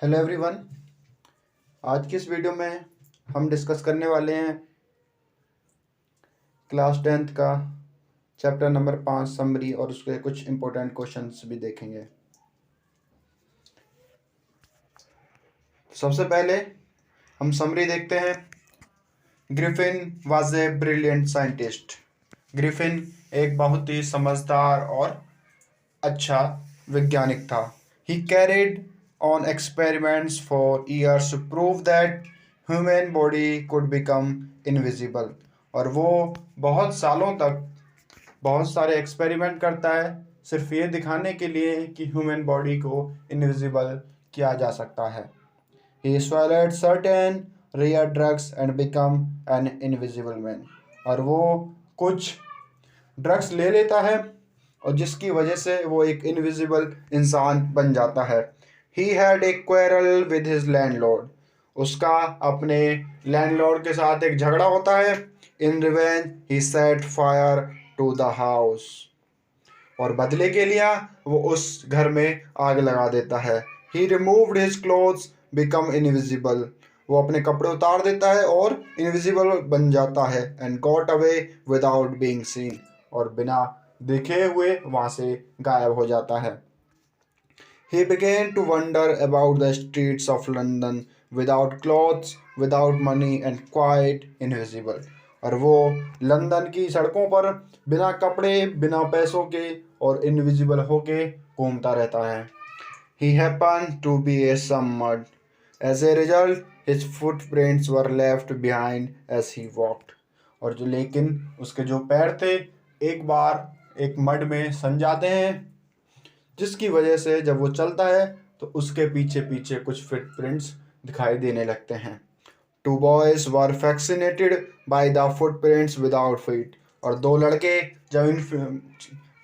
Hello everyone. आज की इस वीडियो में हम डिस्कस करने वाले हैं क्लास 10th का चैप्टर नंबर 5 समरी और उसके कुछ इम्पोर्टेंट क्वेश्चंस भी देखेंगे। सबसे पहले हम समरी देखते हैं। Griffin was a brilliant scientist. Griffin एक बहुत ही समझदार और अच्छा वैज्ञानिक था। He carried on experiments for years to prove that human body could become invisible. और वो बहुत सालों तक बहुत सारे एक्सपेरिमेंट करता है सिर्फ ये दिखाने के लिए कि ह्यूमन बॉडी को इनविजिबल किया जा सकता है। He swallowed certain rare drugs and become an invisible man। और वो कुछ ड्रग्स ले लेता है और जिसकी वजह से वो एक इनविजिबल इंसान बन जाता है। He had a quarrel with his landlord. उसका अपने लैंडलॉर्ड के साथ एक झगड़ा होता है। In revenge he set fire to the house. और बदले के लिए वो उस घर में आग लगा देता है। He removed his clothes become invisible. वो अपने कपड़े उतार देता है और इनविजिबल बन जाता है। And got away without being seen. और बिना देखे हुए वहां से गायब हो जाता है। He began to wander about the streets of London without clothes, without money and quite invisible। और वो लंदन की सड़कों पर बिना कपड़े बिना पैसों के और इनविजिबल होके घूमता रहता है। He happened to be a some mud। As a result, his footprints were left behind as he walked। और जो लेकिन उसके जो पैर थे एक बार एक मड में सन जाते हैं, जिसकी वजह से जब वो चलता है तो उसके पीछे पीछे कुछ फुटप्रिंट्स दिखाई देने लगते हैं। Two boys were fascinated by the footprints without feet. और दो लड़के जब इन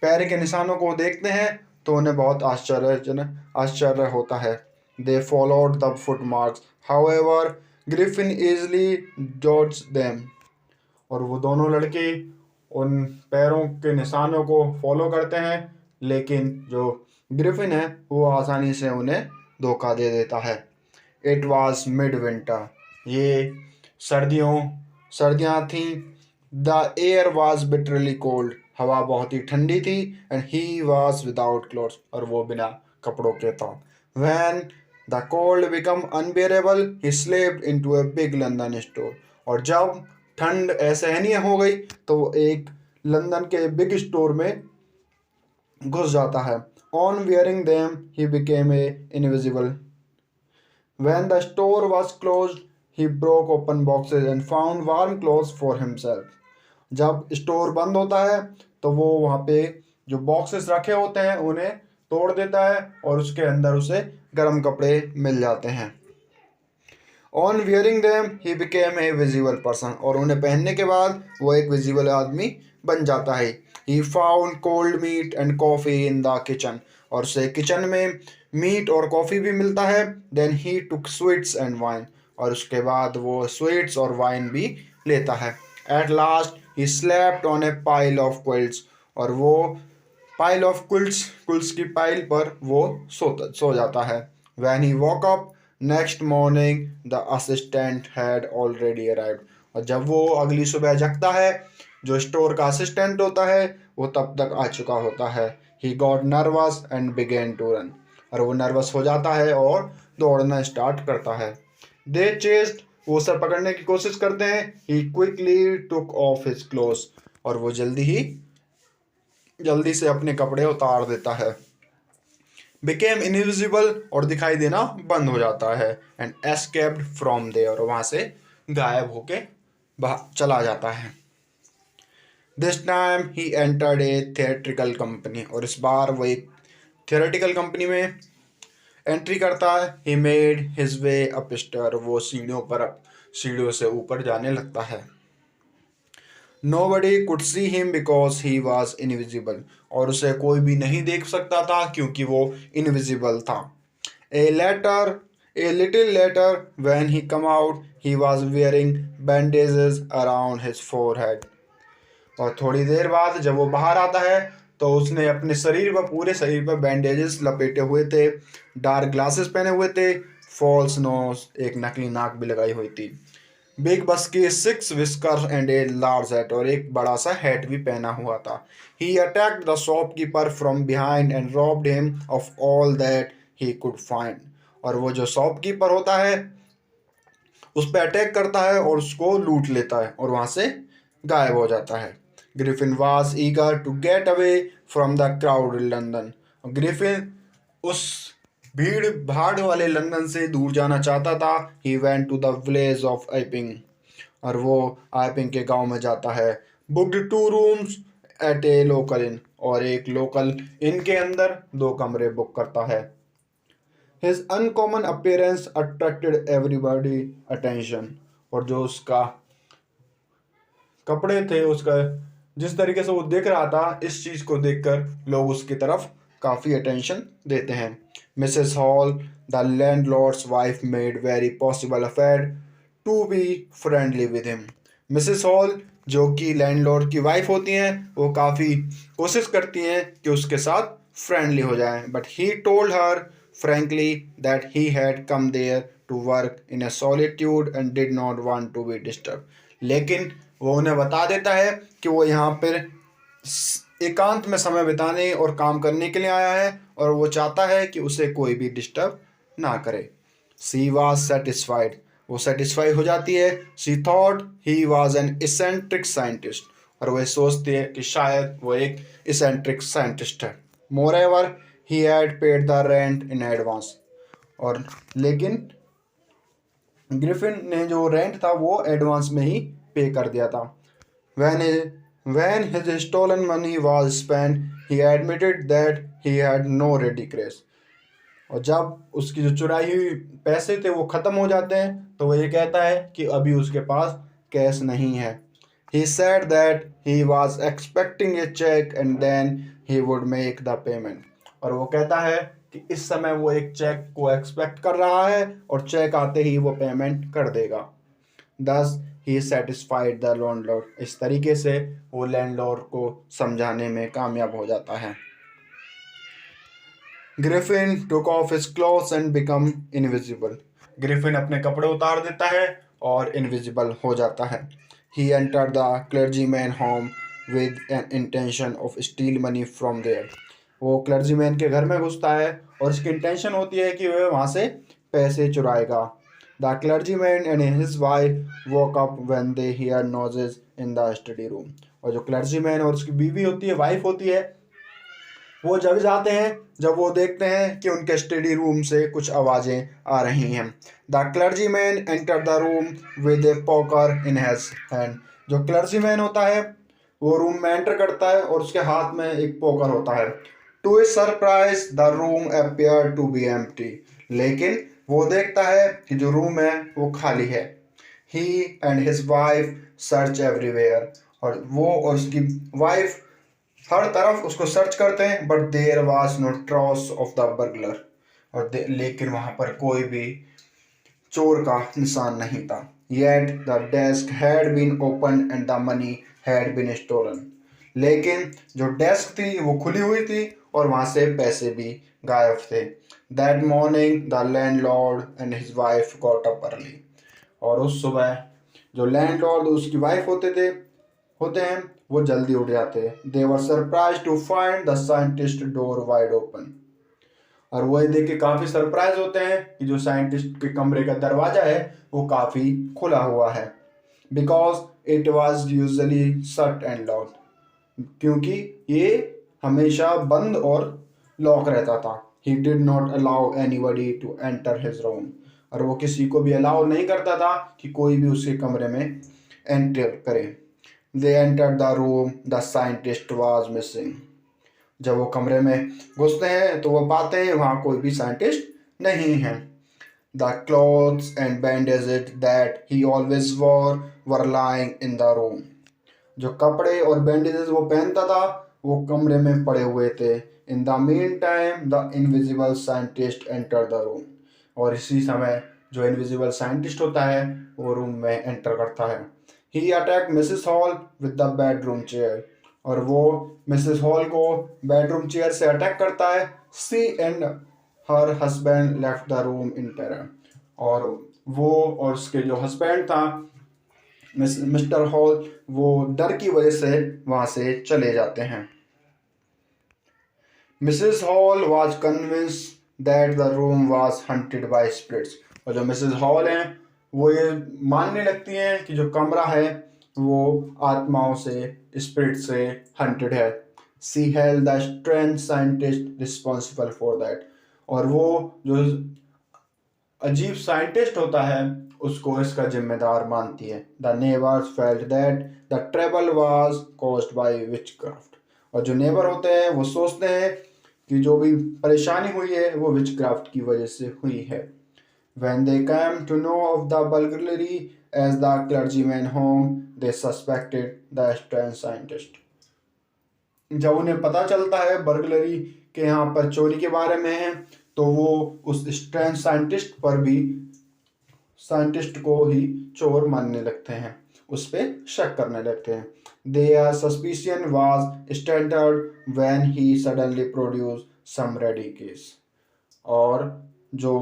पैर के निशानों को देखते हैं तो उन्हें बहुत आश्चर्य होता है। They followed the foot marks however Griffin easily dots them. और वो दोनों लड़के उन पैरों के निशानों को फॉलो करते हैं, लेकिन जो ग्रिफिन है वो आसानी से उन्हें धोखा दे देता है। It was mid winter. ये सर्दियाँ थीं। The air was bitterly cold. हवा बहुत ही ठंडी थी। And he was without clothes. और वो बिना कपड़ों के था। When the cold become unbearable he slipped into a big London store. और जब ठंड असहनीय हो गई तो वो एक लंदन के बिग स्टोर में घुस जाता है। On wearing them, he became a invisible। When the store was closed, he broke open boxes and found warm clothes for himself। जब स्टोर बंद होता है तो वो वहाँ पे जो बॉक्सेस रखे होते हैं उन्हें तोड़ देता है और उसके अंदर उसे गर्म कपड़े मिल जाते हैं। On wearing them he became a visible person. और उन्हें पहनने के बाद वो एक विजिबल आदमी बन जाता है। He found cold meat and coffee in the kitchen. और उसे किचन में मीट और कॉफ़ी भी मिलता है। Then he took sweets and wine. और उसके बाद वो स्वीट्स और वाइन भी लेता है। At last he slept on A pile of quilts. और वो पाइल ऑफ क्विल्ट्स की पाइल पर वो सो जाता है। When he walk up next morning the assistant had already arrived. और जब वो अगली सुबह जगता है जो स्टोर का असिस्टेंट होता है वो तब तक आ चुका होता है। He got nervous and began to run. और वो नर्वस हो जाता है और दौड़ना स्टार्ट करता है। They chased. वो उसे पकड़ने की कोशिश करते हैं। He quickly took off his clothes. और वो जल्दी से अपने कपड़े उतार देता है। Became invisible. और दिखाई देना बंद हो जाता है। And escaped from there. और वहाँ से गायब होके चला जाता है। This time he entered a theatrical company. और इस बार वो एक थिएट्रिकल कंपनी में एंट्री करता है। He made his way up stair. वो सीढ़ियों से ऊपर जाने लगता है। Nobody could see him because he was invisible। और उसे कोई भी नहीं देख सकता था क्योंकि वो इनविजिबल था। A little later when he come out he was wearing bandages around his forehead। और थोड़ी देर बाद जब वो बाहर आता है तो उसने अपने शरीर पर पूरे शरीर पर बैंडेजेस लपेटे हुए थे, डार्क ग्लासेस पहने हुए थे, फॉल्स नोज, एक नकली नाक भी लगाई हुई थी। बिग बस की 6 whiskers and a large hat, और एक बड़ा सा हैट भी पहना हुआ था। He attacked the shopkeeper from behind and robbed him of all that he could find. और वो जो शॉपकीपर होता है उस पर अटैक करता है और उसको लूट लेता है और वहां से गायब हो जाता है। Griffin was eager to get away from the crowd in London. Griffin उस भीड़ भाड़ वाले लंदन से दूर जाना चाहता था। He went to the village of Iping, और वो आइपिंग के गांव में जाता है। Booked 2 rooms at a local inn, और एक लोकल इन के अंदर 2 कमरे बुक करता है। His uncommon appearance attracted everybody attention, और जो उसका कपड़े थे, उसका जिस तरीके से वो दिख रहा था, इस चीज को देखकर लोग उसकी तरफ काफी अटेंशन देते हैं। Mrs Hall, the landlord's wife, made very possible affair to be friendly with him. Mrs Hall, जो कि लैंडलॉर्ड की वाइफ होती हैं, वो काफ़ी कोशिश करती हैं कि उसके साथ फ्रेंडली हो जाएं, but he told her frankly that he had come there to work in a solitude and did not want to be disturbed। लेकिन वो उन्हें बता देता है कि वो यहाँ पर एकांत में समय बिताने और काम करने के लिए आया है, और वो चाहता है कि उसे कोई भी डिस्टर्ब ना करे। सी वॉज सेटिस्फाइड, वो सेटिस्फाई हो जाती है। She thought he was an eccentric scientist, और वह सोचती है कि शायद वो एक इसेंट्रिक साइंटिस्ट है। More ever he had paid the rent in advance, और लेकिन ग्रिफिन ने जो रेंट था वो एडवांस में ही पे कर दिया था। When his stolen money was spent, he admitted that he had no ready cash। और जब उसकी जो चुराई हुई पैसे थे वो ख़त्म हो जाते हैं, तो वो ये कहता है कि अभी उसके पास कैश नहीं है। He said that he was expecting a check and then he would make the payment। और वो कहता है कि इस समय वो एक चेक को एक्सपेक्ट कर रहा है और चेक आते ही वो पेमेंट कर देगा। Thus he satisfied the landlord। इस तरीके से वो लैंडलॉर्ड को समझाने में कामयाब हो जाता है। Griffin took off his clothes and become invisible। Griffin अपने कपड़े उतार देता है और इनविजिबल हो जाता है। He entered the clergyman home with an intention of steal money from there। वो क्लर्जीमैन के घर में घुसता है और उसकी इंटेंशन होती है कि वह वहाँ से पैसे चुराएगा। The clergyman and his wife woke up when they hear noises in the study room. और जो क्लर्जीमैन और उसकी बीवी होती है, वाइफ होती है, वो जग जाते हैं जब वो देखते हैं कि उनके स्टडी रूम से कुछ आवाज़ें आ रही हैं। The clergyman enter the room with A poker in his hand. जो क्लर्जीमैन होता है वो रूम में एंटर करता है और उसके हाथ में एक पोकर होता है। To his surprise the room appear to be empty. लेकिन वो देखता है कि जो रूम है वो खाली है। He and his wife search everywhere. और वो और उसकी वाइफ हर तरफ उसको सर्च करते हैं, but there was no trace of the burglar. और लेकिन वहां पर कोई भी चोर का निशान नहीं था। Yet the desk had been open and the money had been stolen. लेकिन जो डेस्क थी वो खुली हुई थी और वहां से पैसे भी गायब थे। That morning the landlord and his wife got up early. और उस सुबह जो लैंडलॉर्ड उसकी वाइफ होते हैं वो जल्दी उठ जाते हैं। They were surprise to find the scientist door wide open. और वो ये देख के काफ़ी सरप्राइज होते हैं कि जो साइंटिस्ट के कमरे का दरवाज़ा है वो काफ़ी खुला हुआ है। Because it was usually shut and lock. क्योंकि ये हमेशा बंद और लॉक रहता था। He did not allow anybody to enter his room. और वो किसी को भी अलाउ नहीं करता था कि कोई भी उसके कमरे में एंटर करे। They enter the room, the scientist was missing. जब वो कमरे में घुसते हैं तो वो पाते हैं वहाँ कोई भी साइंटिस्ट नहीं है। The clothes and bandages that he always war were lying in the room. जो कपड़े और बैंडेजेस वो पहनता था वो कमरे में पड़े हुए थे। इन the mean time the invisible scientist enter the room. और इसी समय जो इनविजिबल साइंटिस्ट होता है वो रूम में एंटर करता है। He attack Mrs Hall with the bedroom chair. और वो मिसेस हॉल को बेडरूम चेयर से अटैक करता है। She and her husband left the room in terror. और वो और उसके जो हस्बैंड था मिस्टर हॉल, वो डर की वजह से वहाँ से चले जाते हैं। Mrs Hall was convince that the room was haunted by spirits. और जो मिसेस हॉल हैं वो ये मानने लगती हैं कि जो कमरा है वो आत्माओं से, स्पिरिट से हंटेड है। She held the strange scientist responsible for that. और वो जो अजीब साइंटिस्ट होता है उसको इसका जिम्मेदार मानती है। The neighbours felt that the trouble was caused by witchcraft. और जो नेबर होते हैं वो सोचते हैं कि जो भी परेशानी हुई है वो विचक्राफ्ट की वजह से हुई है। When they came to know of the burglary as the clergyman home, they suspected the strange scientist. जब उन्हें पता चलता है बर्गलरी के यहाँ पर चोरी के बारे में है तो वो उस स्ट्रेंज साइंटिस्ट को ही चोर मानने लगते हैं, उस पर शक करने लगते हैं। Their suspicion was strengthened when he suddenly produced some ready case. और जो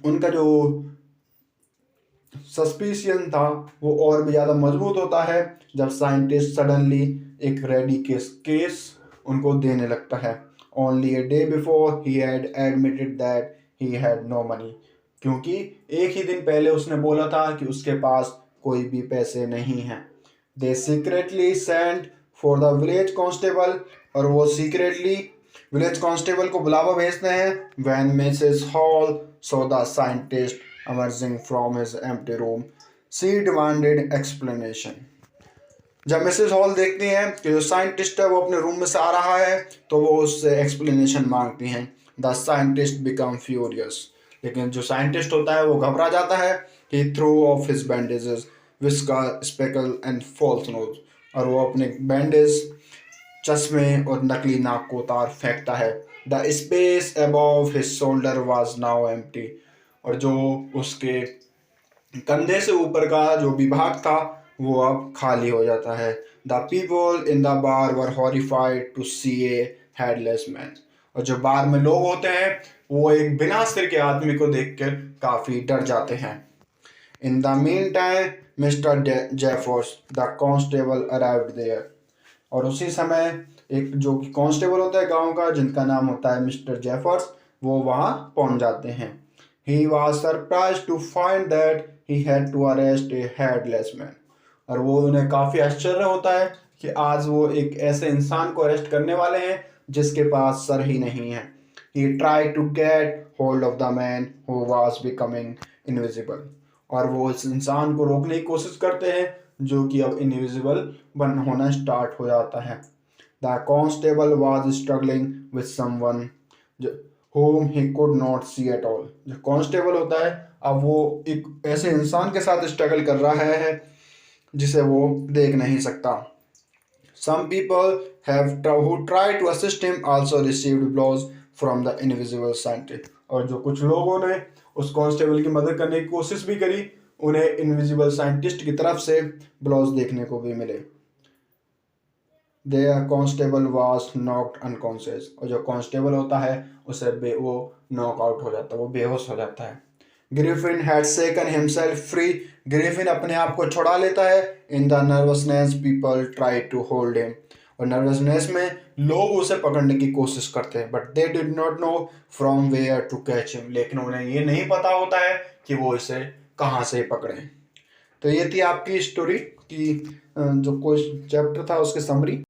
उनका जो सस्पिशियन था वो और भी ज़्यादा मजबूत होता है जब साइंटिस्ट सडनली एक रेडी केस उनको देने लगता है। Only a day before he had admitted that he had no money. क्योंकि एक ही दिन पहले उसने बोला था कि उसके पास कोई भी पैसे नहीं हैं। They secretly send for the village constable. और वो सीक्रेटली विलेज कांस्टेबल को बुलावा भेजते हैं। When Mrs Hall saw the scientist emerging from his empty room, she demanded explanation. जब मिसेस हॉल देखती हैं कि जो साइंटिस्ट है वो अपने रूम में से आ रहा है तो वो उससे एक्सप्लेनेशन मांगती हैं। The scientist become furious. लेकिन जो साइंटिस्ट होता है वो घबरा जाता है। He threw off his bandages whiskers spectacles and false nose. और वो अपने बैंडेज, चश्मे और नकली नाक को उतार फेंकता है। The space above his shoulder was now empty. और जो उसके कंधे से ऊपर का जो विभाग था वो अब खाली हो जाता है। The people in the bar were horrified to see a headless man. और जो बार में लोग होते हैं वो एक बिना सिर के आदमी को देखकर काफ़ी डर जाते हैं। In the meantime Mr Jeffers the constable arrived there. और उसी समय एक जो कि कांस्टेबल होता है गांव का, जिनका नाम होता है मिस्टर जेफर्स, वो वहाँ पहुँच जाते हैं। He was surprised to find that he had to arrest a headless man. और वो उन्हें काफ़ी आश्चर्य होता है कि आज वो एक ऐसे इंसान को अरेस्ट करने वाले हैं जिसके पास सर ही नहीं है। He tried to get hold of the man who was becoming invisible. और वो इस इंसान को रोकने की कोशिश करते हैं जो कि अब इनविजिबल होना स्टार्ट हो जाता है। The constable was struggling with someone whom he could not see at all. जो कांस्टेबल होता है अब वो एक ऐसे इंसान के साथ स्ट्रगल कर रहा है जिसे वो देख नहीं सकता। Some people who tried to assist him also received blows from the invisible scientist. और जो कुछ लोगों ने उस कांस्टेबल की मदद करने की कोशिश भी करी, उन्हें इनविजिबल साइंटिस्ट की तरफ से ब्लोज देखने को भी मिले। Their constable was knocked unconscious. और जो कांस्टेबल होता है उसे वो नॉकआउट हो जाता है, वो बेहोश हो जाता है। Griffin had shaken himself free. Griffin अपने आप को छुड़ा लेता है। In the nervousness people tried to hold him. और नर्वसनेस में लोग उसे पकड़ने की कोशिश करते हैं, but they did not know from where to catch him. लेकिन उन्हें ये नहीं पता होता है कि वो इसे कहाँ से पकड़ें। तो ये थी आपकी स्टोरी की जो कोई चैप्टर था उसकी समरी।